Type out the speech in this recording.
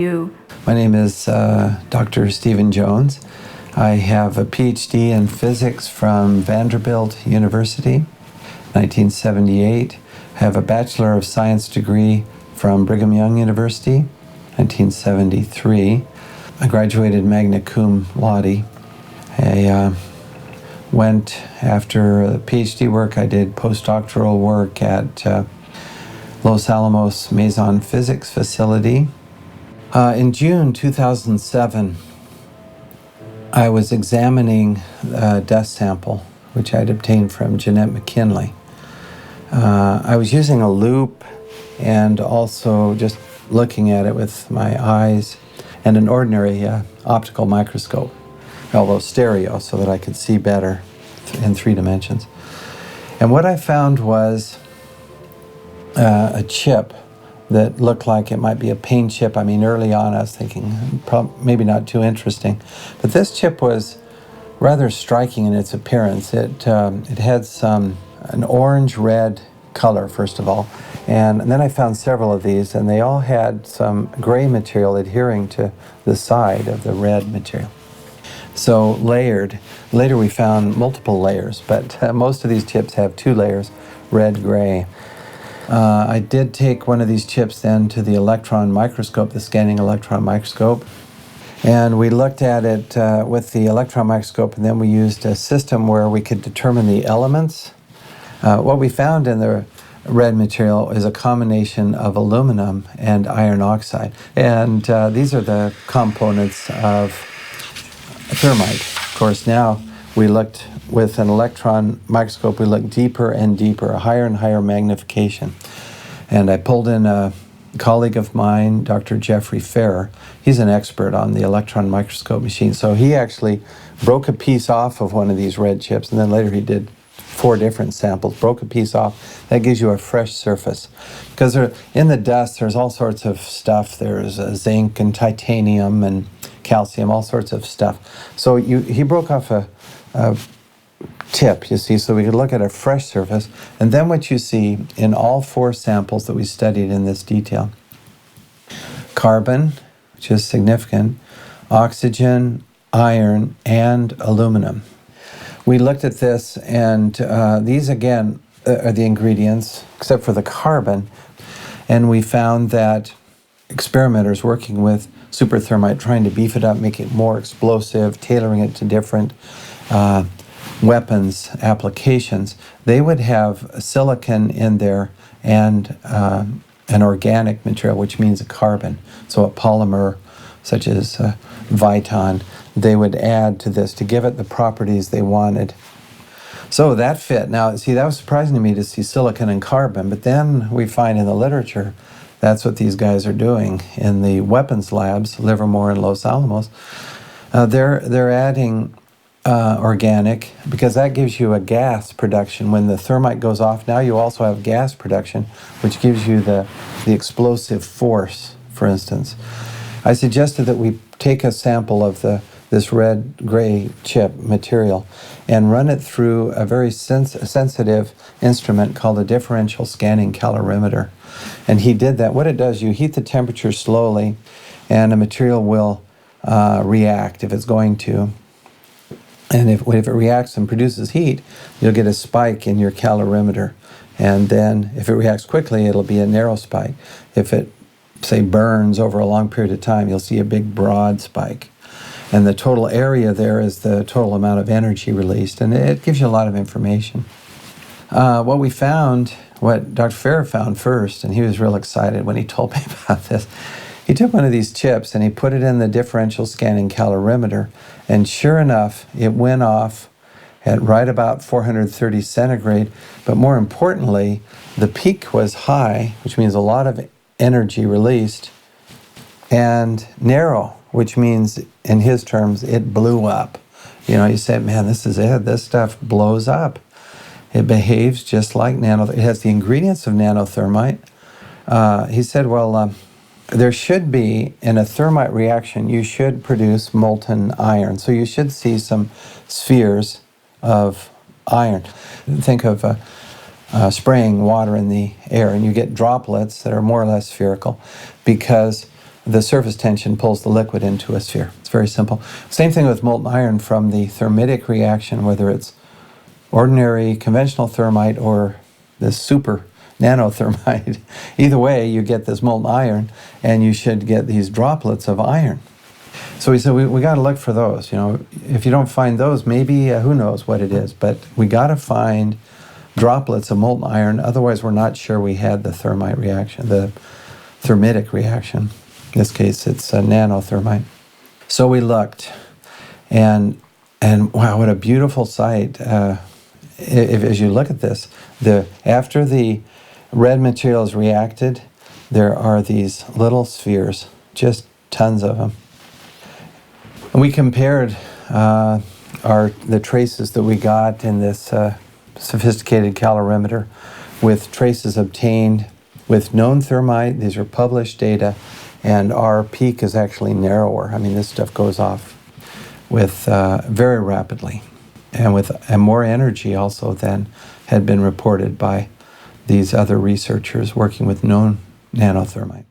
You. My name is Dr. Stephen Jones. I have a PhD in physics from Vanderbilt University, 1978. I have a Bachelor of Science degree from Brigham Young University, 1973. I graduated magna cum laude. I went after PhD work. I did postdoctoral work at Los Alamos Maison Physics Facility. In June 2007, I was examining a dust sample, which I'd obtained from Jeanette McKinley. I was using a loupe and also just looking at it with my eyes and an ordinary optical microscope, although stereo, so that I could see better in 3 dimensions. And what I found was a chip that looked like it might be a paint chip. I mean, early on I was thinking maybe not too interesting, but this chip was rather striking in its appearance. It had an orange-red color, first of all, and then I found several of these, and they all had some gray material adhering to the side of the red material. So layered. Later we found multiple layers, but most of these chips have 2 layers, red-gray. I did take one of these chips then to the electron microscope, the scanning electron microscope, and we looked at it with the electron microscope, and then we used a system where we could determine the elements. What we found in the red material is a combination of aluminum and iron oxide, and these are the components of thermite. Of course, now we looked with an electron microscope, we looked deeper and deeper, a higher and higher magnification. And I pulled in a colleague of mine, Dr. Jeffrey Ferrer. He's an expert on the electron microscope machine. So he actually broke a piece off of one of these red chips, and then later he did 4 different samples, broke a piece off. That gives you a fresh surface. Because in the dust, there's all sorts of stuff. There's zinc and titanium and calcium, all sorts of stuff. So he broke off a tip, you see, so we could look at a fresh surface. And then what you see in all 4 samples that we studied in this detail: carbon, which is significant, oxygen, iron, and aluminum. We looked at this, and these again are the ingredients, except for the carbon. And we found that experimenters working with super thermite, trying to beef it up, make it more explosive, tailoring it to different weapons applications, they would have silicon in there and an organic material, which means a carbon. So a polymer such as Viton, they would add to this to give it the properties they wanted. So that fit. Now, see, that was surprising to me to see silicon and carbon, but then we find in the literature that's what these guys are doing in the weapons labs, Livermore and Los Alamos. They're adding organic, because that gives you a gas production. When the thermite goes off, now you also have gas production, which gives you the explosive force, for instance. I suggested that we take a sample of this red-gray chip material and run it through a very sensitive instrument called a differential scanning calorimeter. And he did that. What it does, you heat the temperature slowly, and a material will react if it's going to. And if it reacts and produces heat, you'll get a spike in your calorimeter. And then if it reacts quickly, it'll be a narrow spike. If it, say, burns over a long period of time, you'll see a big broad spike. And the total area there is the total amount of energy released, and it gives you a lot of information. What we found, what Dr. Ferrer found first, and he was real excited when he told me about this, he took one of these chips and he put it in the differential scanning calorimeter, and sure enough, it went off at right about 430 centigrade, but more importantly, the peak was high, which means a lot of energy released, and narrow, which means, in his terms, it blew up. You know, you say, man, this is it. This stuff blows up. It behaves just like it has the ingredients of nanothermite. He said, well, there should be, in a thermite reaction, you should produce molten iron. So you should see some spheres of iron. Think of spraying water in the air, and you get droplets that are more or less spherical, because the surface tension pulls the liquid into a sphere. It's very simple. Same thing with molten iron from the thermitic reaction, whether it's ordinary conventional thermite or this super nanothermite. Either way, you get this molten iron, and you should get these droplets of iron. So we said we got to look for those. You know, if you don't find those, maybe who knows what it is. But we got to find droplets of molten iron. Otherwise, we're not sure we had the thermite reaction, the thermitic reaction. In this case, it's a nanothermite. So we looked, and wow, what a beautiful sight! As you look at this, after the red material is reacted, there are these little spheres, just tons of them. And we compared the traces that we got in this sophisticated calorimeter with traces obtained with known thermite. These are published data, and our peak is actually narrower. I mean, this stuff goes off with very rapidly, and with more energy also than had been reported by these other researchers working with known nanothermite.